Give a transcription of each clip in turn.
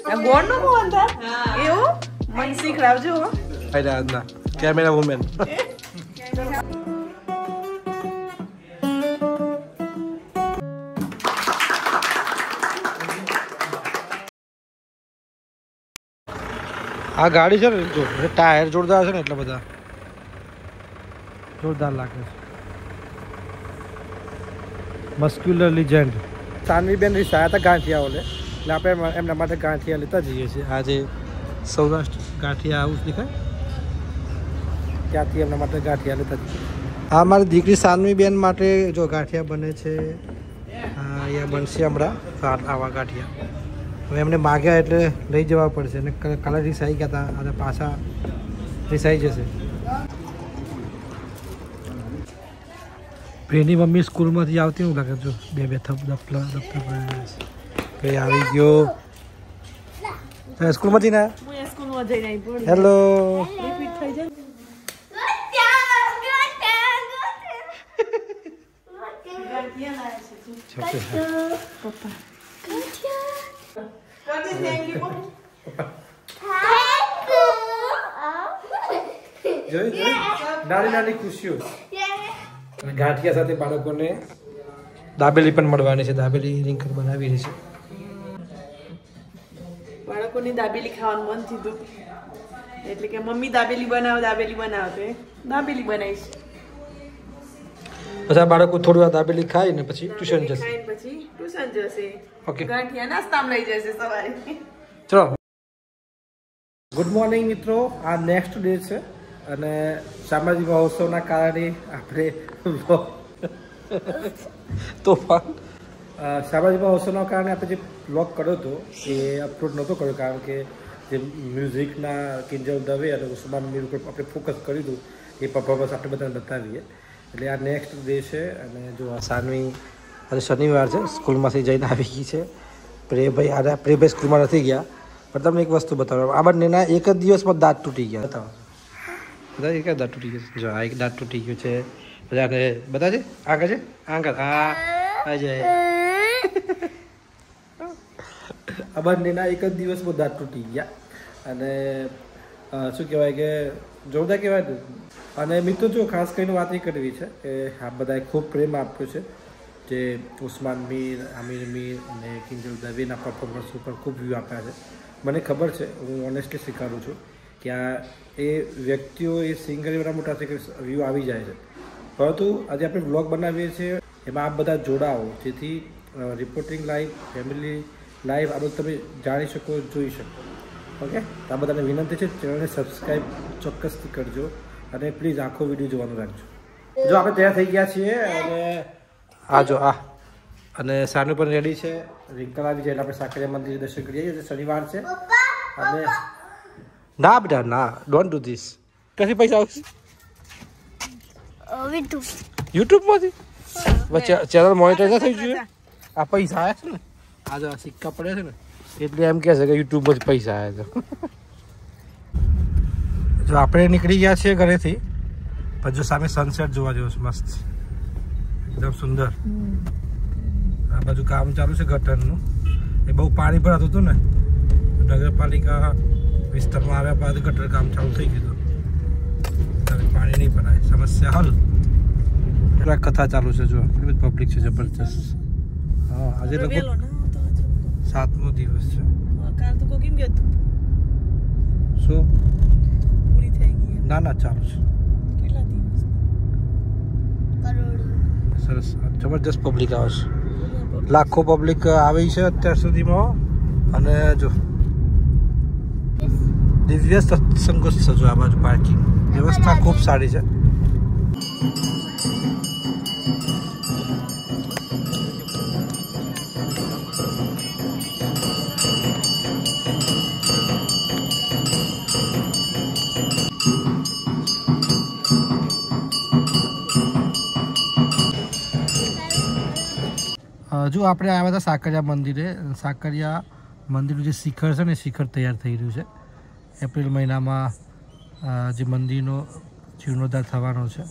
ગોળ નો મોહનથાળ એવું મને શીખડાવજો હો આજના કેમેરા વુમેન આ ગાડી છે ને જો ટાયર જોરદાર છે ને એટલા બધા જોરદાર લાગે છે મસ્ક્યુલર લિજેન્ડ સાનવીબેન રિસાયા હતા ગાંઠિયાઓને એટલે આપણે એમના માટે ગાંઠિયા લેતા જઈએ છીએ આજે સૌરાષ્ટ્ર ગાંઠિયા હાઉસ દેખાય ત્યાંથી એમના માટે ગાંઠિયા લેતા જઈએ આ મારી દીકરી સાનવીબેન માટે જો ગાંઠિયા બને છે અહીંયા બનશે હમણાં આવા ગાંઠિયા હવે એમને માગ્યા એટલે લઈ જવા પડશે અને કલર રિસાઈ ગયા હતા અને પાછા રિસાઈ જશે પ્રેની મમ્મી સ્કૂલમાંથી આવતી એવું લાગે જો બે દફતર કઈ આવી ગયો સ્કૂલમાંથી ના હેલો નાની નાની ખુશીઓ ગાંઠિયા સાથે બાળકોને દાબેલી પણ મળવાની છે દાબેલી રીંકર બનાવી રહી છે બાળકોની દાબેલી ખાવાનું મન થયું એટલે કે મમ્મી દાબેલી બનાવો તો દાબેલી બનાવીશ પછી આ બાળકો થોડી વાર દાબેલી ખાય ને પછી ટ્યુશન જશે ઓકે ગાંઠિયા નાસ્તામાં લઈ જશે સવારે ચલો ગુડ મોર્નિંગ મિત્રો આ નેક્સ્ટ ડે છે અને સામાજિક મહોત્સવના કારણે આપણે સામાજિક મહોત્સવના કારણે આપણે જે બ્લોગ કર્યો હતો એ અપલોડ નહોતો કર્યો કારણ કે જે મ્યુઝિકના કિંજલ દવે અને ઉસ્માન મીર ઉપર આપણે ફોકસ કર્યું હતું એ પરફોર્મન્સ આપણે બધાને બતાવીએ એટલે આ નેક્સ્ટ ડે છે અને જો આ સાનવી આજે શનિવાર છે સ્કૂલમાંથી જઈને આવી ગઈ છે પ્રેભાઈ સ્કૂલમાં નથી ગયા પણ તમને એક વસ્તુ બતાવો આ બંનેના એક જ દિવસમાં દાંત તૂટી ગયા બતાવો બધા એક દાંત તૂટી ગયો જો આ એક દાંત તૂટી ગયું છે બધાને બધા છે આગળ છે આગળ આ જાય આ બંનેના એક જ દિવસમાં દાંત તૂટી ગયા અને શું કહેવાય કે જોરદાર કહેવાય ને અને મિત્રો જો ખાસ કરીને વાત એ કરવી છે કે આ બધાએ ખૂબ પ્રેમ આપ્યો છે જે ઉસ્માન મીર આમિર મીર અને કિંજલ દવેના પરફોર્મન્સ ઉપર ખૂબ વ્યૂ આપ્યા છે મને ખબર છે હું ઓનેસ્ટલી સ્વીકારું છું કે આ એ વ્યક્તિઓ એ સિંગર એવા મોટા છે કે વ્યૂ આવી જાય છે પરંતુ આજે આપણે બ્લોગ બનાવીએ છીએ એમાં આપ બધા જોડાઓ જેથી રિપોર્ટિંગ લાઈવ ફેમિલી લાઈવ આ બધું તમે જાણી શકો જોઈ શકો ઓકે તો આ બધાને વિનંતી છે ચેનલને સબસ્ક્રાઈબ ચોક્કસથી કરજો અને પ્લીઝ આખો વિડીયો જોવાનું રાખજો જો આપણે તૈયાર થઈ ગયા છીએ અને આ જો આ અને સાનુ પણ રેડી છે રિંકલ આવી જાય એટલે આપણે સાકરિયા મંદિર દર્શન કરીએ શનિવાર છે અને ના બેટા ના ડોન્ટ ડુ ધીસ કથી પૈસા આવશે યુટ્યુબમાંથી ચેનલ મોનિટર ના થઈ જોઈએ આ પૈસા આવ્યા છે ને આ જો સિક્કા પડે છે ને એટલે એમ કહે છે કે યુટ્યુબમાંથી પૈસા આવ્યા છે જો આપણે નીકળી ગયા છીએ ઘરેથી પણ જો સામે સનસેટ જોવા જેવો છે મસ્ત એકદમ સુંદર આ બાજુ કામ ચાલુ છે ગટરનું એ બહુ પાણી ભરાતું હતું ને નગરપાલિકા વિસ્તારમાં આવ્યા બાદ ગટર કામ ચાલુ થઈ ગયું હવે પાણી નહીં ભરાય સમસ્યા હલ એટલા કથા ચાલુ છે જો એટલી બધી પબ્લિક છે જબરજસ્ત હા આજે લગભગ 7મો દિવસ છે શું ના ચાલુ છે સરસ જબરજસ્ત પબ્લિક આવે છે લાખો પબ્લિક આવી છે અત્યાર સુધીમાં અને જો દિવ્ય સત્સંગો સજો આ બાજુ પાર્કિંગ વ્યવસ્થા ખૂબ સારી છે જો આપણે આવ્યા હતા સાકરિયા મંદિરે સાકરિયા મંદિરનું જે શિખર છે ને શિખર તૈયાર થઈ રહ્યું છે એપ્રિલ મહિનામાં જે મંદિરનો જીર્ણોદ્ધાર થવાનો છે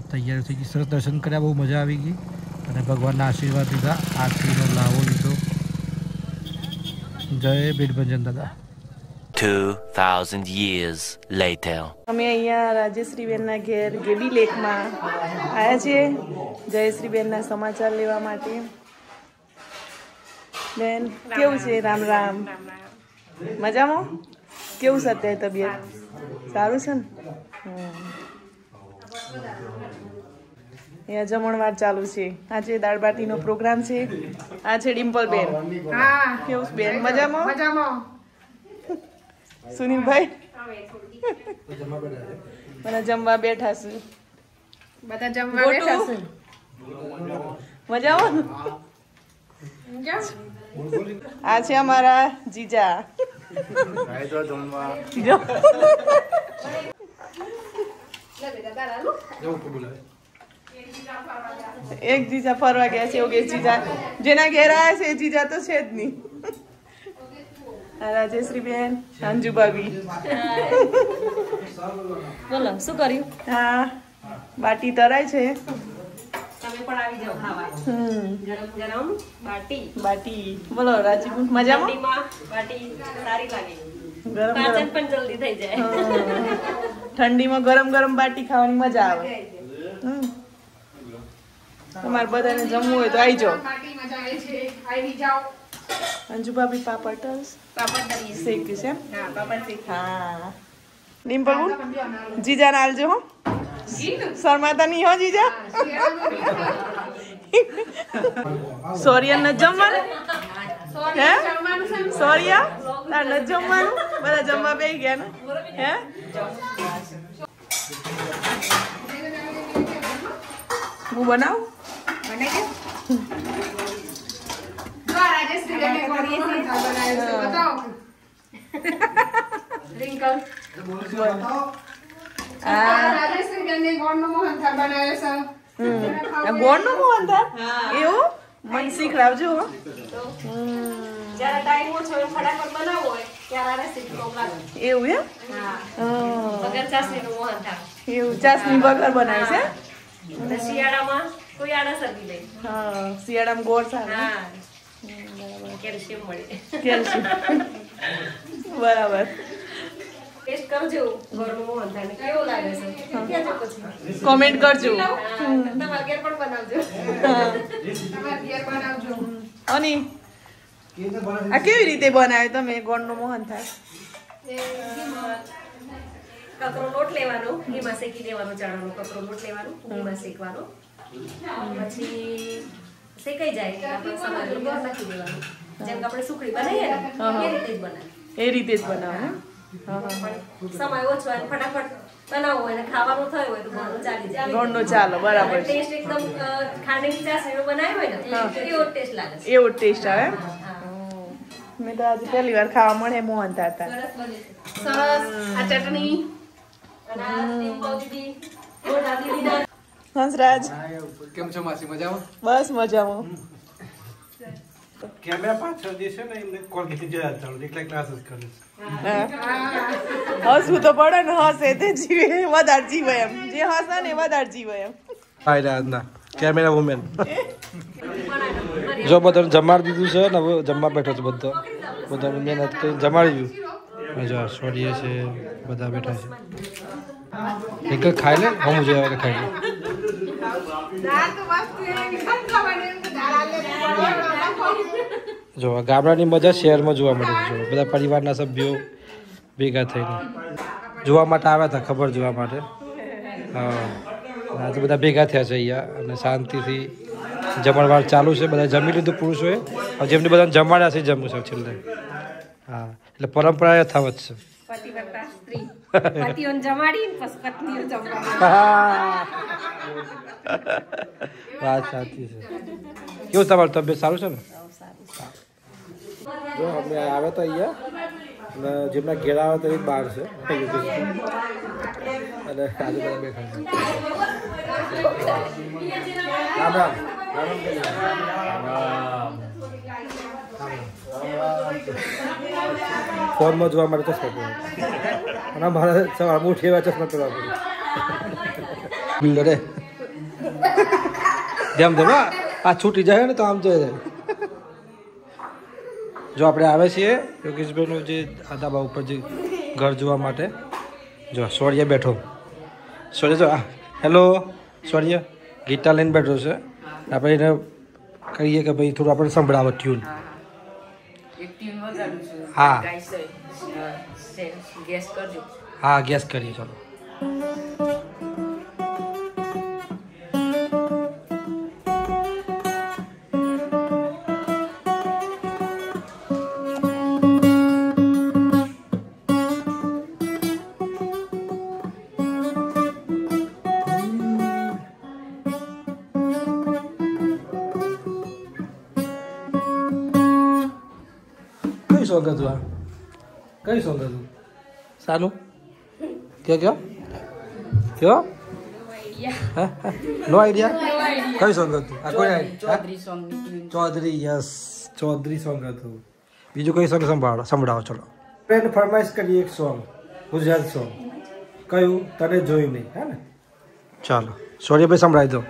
તૈયારી થઈ ગઈ સરસ દર્શન કર્યા બહુ મજા આવી ગઈ અને ભગવાનના આશીર્વાદ લીધા આરતીનો લાવો લીધો જય બીરભંજન દાદા. 2000 years later. અમે અહીંયા રાજેશ્રીબેનના ઘેર ગેબી લેકમાં આવ્યા છીએ જયશ્રીબેનના સમાચાર લેવા માટે. બેન કેવું છે? રામ રામ. મજામાં? કેવું છે અત્યારે તબિયત? સારું છે ને? અહીંયા જમણવાર ચાલુ છે. આજે દાળ બાટીનો પ્રોગ્રામ છે. આ છે ડિમ્પલ બેન. હા કેવું છે બેન? મજામાં? મજામાં. સુનિલભાઈ મને જમવા બેઠા છું. બધા જમવા બેઠા છે. મજામાં? આ છે અમારા જીજા. એક જીજા ફરવા ગયા છે. એક જીજા જેના ઘેર આવ્યા છે એ જીજા તો છે જ નહીં. રાજેશ્રી બેન, અંજુ ભાભી. બોલો શું કર્યું? હા બાટી તરાય છે. તમે પણ આવી જાઓ ખાવા. ગરમ ગરમ બાટી. બાટી બોલો રાજીબુ મજામાં? બાટી સારી લાગે. ગરમ પાચન ગરમ પણ જલ્દી થઈ જાય. ઠંડીમાં ગરમ ગરમ બાટી ખાવાની મજા આવે. તમારે બધાને જમવું હોય તો આવી જાઓ. પાર્ટી મજા આવે છે. આવી જાઓ. અંજુ ભાભી પાપડ ટસ પાપડ તળીએ. શેકી છે. હા પાપડ શેક. હા ડિમ્પલ જીજા ને આલજો હો. શર્માતા નહીં હો જીજા. સોરિયા ન જમવાનું હે? સોરિયા તાર ન જમવાનું? બધા જમવા બેસી ગયા ને હે? હું બનાવું? ગોળનો મોહનથાળ એવું મને શીખડાવજો હો. જ્યારે ટાઈમ ઓછો હોય ફટાફટ બનાવવો હોય ત્યારે આ રેસીપી મોકલાવો. એવું એમ? હા હા. વગર ચાસણીનું મોહનથાળ. એવું ચાસણી વગર બનાવે છે? અને શિયાળામાં કોઈ આડસ હતી નહીં. હા શિયાળામાં ગોળ સારું. હા કેલ્શિયમ મળે. કેલ્શિયમ બરાબર. ટેસ્ટ કરજો ઘરનું મોહનથાળ કેવું લાગે છે કહેજો પછી. કોમેન્ટ કરજો. તમારા ઘેર પણ બનાવજો. તમારે ઘેર બનાવજો. અને આ કેવી રીતે બનાવે તમે ગોળનો મોહનથાળ? કકરો લોટ લેવાનો, ઘીમાં શેકી દેવાનો. ચણાનો કકરો લોટ લેવાનો, ઘીમાં શેકવાનો. પછી શેકાઈ જાય એટલે આપણે સમારેલું ગોળ નાખી દેવાનું. જેમ કે આપણે સુખડી બનાવીએ ને એ રીતે જ બનાવે. એ રીતે જ બનાવે ને? પણ સમય ઓછો હોય ફટાફટ બનાવવું હોય ને ખાવાનું થયું હોય તો ગોળનું ચાલી જાય. ગોળનો ચાલો બરાબર. ટેસ્ટ એકદમ ખાંડની ચાસણીનો બનાવ્યો હોય ને એવો ટેસ્ટ લાગે છે. એવો ટેસ્ટ આવે એમ? મેં તો આજે પહેલી વાર ખાવા મળે મોહનથાળ. સરસ. આ ચટણી અને આ ડિમ્પલ દીદી, મોટા દીદીના હંસરાજ કેમ છો માસી? મજામાં? બસ મજામાં. કેમેરા પાછળ જે છે ને એમને કોલ કીધી જરા ચાલુ એકલા ક્લાસ જ કરે છે. હસવું તો પડે ને. હસે તે જીવે વધારે જીવે એમ. જે હસે ને એ વધારે જીવે એમ. હાય રાજના કેમેરા વુમેન. જો બધાને જમાડી દીધું છે ને હવે જમવા બેઠો છે બધો. બધાને મહેનત કરીને જમાડી દીધું. જો સોરીએ છે બધા બેઠા છે. એક ખાઈ લે હમ જે આવે ખાઈ લે. જો ગામડાની મજા શહેરમાં જોવા મળે છે. જો બધા પરિવારના સભ્યો ભેગા થઈને જોવા માટે આવ્યા હતા. ખબર જોવા માટે. હા આજે બધા ભેગા થયા છે અહીંયા અને શાંતિથી જમણવાર ચાલુ છે. બધા જમી લીધું પુરુષોએ. હવે જેમને બધાને જમાડ્યા છે જમવું છે છેલ્લે. હા એટલે પરંપરા યથાવત છે. પતિવ્રતા સ્ત્રી પતિઓને જમાડી પછી પત્નીઓ જમવા. વાત સાચી છે. કેવું તમારું તબિયત સારું છે ને? જો અમે આવે તો અહીંયા અને જેમના ઘેર આવે તો એ બહાર છે અને આજે બધા બેઠા છે. રામ રામ. ફોનમાં જોવા માટે ચશ્મા પહેરવા અને મારે સવાર ઉઠી એવા ચશ્મા પહેરવા પડે. બિલ્ડરે જેમ જેમ આ છૂટી જાય ને તો આમ જાય. જો આપણે આવે છીએ યોગેશભાઈનું જે આ ધાબા ઉપર જે ઘર જોવા માટે જો સૌર્ય બેઠો સૌર્ય જો હેલો સૌર્ય ગીટાર લઈને બેઠો છે આપણે એને કહીએ કે ભાઈ થોડું આપણે સંભળાવો ટ્યુન હા હા ગેસ કરીએ ચાલો સોંગ હતું આ કઈ સોંગ હતું સાનું કયો નો આઈડિયા કઈ સોંગ હતું આ કોઈ ચૌધરી યસ ચૌધરી સોંગ હતું બીજું કઈ સોંગ સંભળાવો ચલો ફ્રેન્ડ ફરમાઈશ કરીએ એક સોંગ ગુજરાત સોંગ કયું તને જોઈ નહીં હે ને ચાલો સૌર્યભાઈ સંભળાવી દો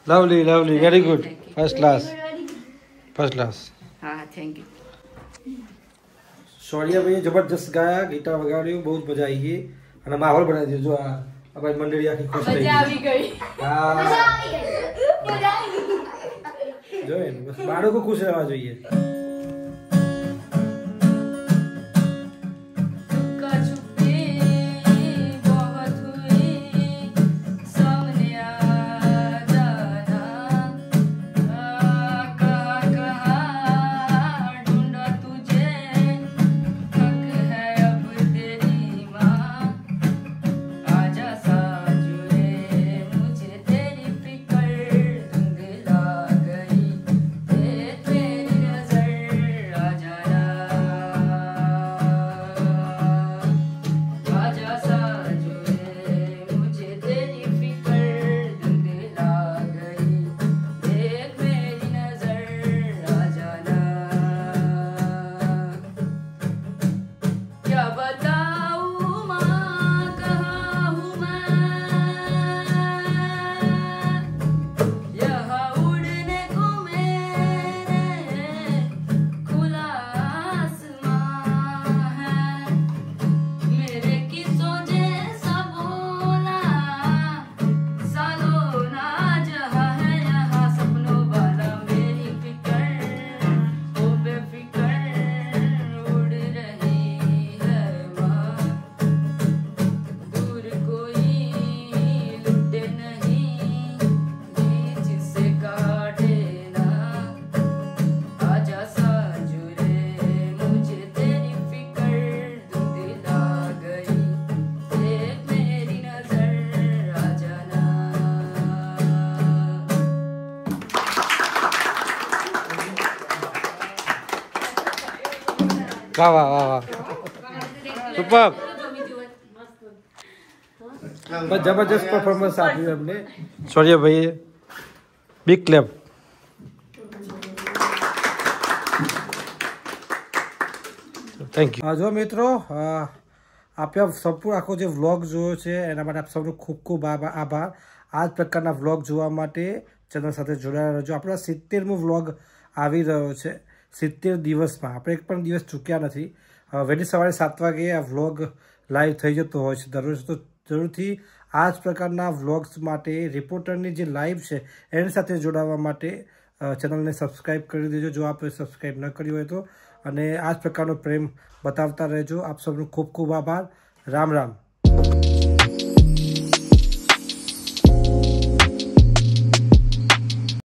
lovely lovely very good first class હા થેન્ક યુ સૌર્યભાઈએ જબરજસ્ત ગાયા ગીટાર વગાડ્યું બહુ જ મજા આવી ગઈ અને માહોલ બનાવી દીધો જો આ ભાઈ મંડળી આખી ખુશ થઈ ગઈ હા જોઈએ બસ બાળકો ખુશ રહેવા જોઈએ વાહ વાહ વાહ વાહ સુપર જબરજસ્ત પરફોર્મન્સ આપ્યું એમને સૌર્યભાઈએ બિગ ક્લેપ થેન્ક યુ જો મિત્રો આપ્યા સંપૂર્ણ આખો જે વ્લોગ જોયો છે એના માટે આપ સૌનો ખૂબ ખૂબ આભાર આ જ પ્રકારના વ્લોગ જોવા માટે ચેનલ સાથે જોડાયેલા રહેજો આપણા 70મો વ્લોગ આવી રહ્યો છે 70 દિવસમાં આપણે એક પણ દિવસ ચૂક્યા નથી વહેલી સવારે 7 વાગે આ વ્લોગ લાઈવ થઈ જતો હોય છે દરરોજ તો જરૂરથી આ જ પ્રકારના વ્લોગ્સ માટે રિપોર્ટરની જે લાઈવ છે એની સાથે જોડાવા માટે ચેનલને સબસ્ક્રાઈબ કરી દેજો જો આપણે સબસ્ક્રાઈબ ન કર્યું હોય તો અને આ જ પ્રકારનો પ્રેમ બતાવતા રહેજો. આપ સૌનો ખૂબ ખૂબ આભાર. રામ રામ.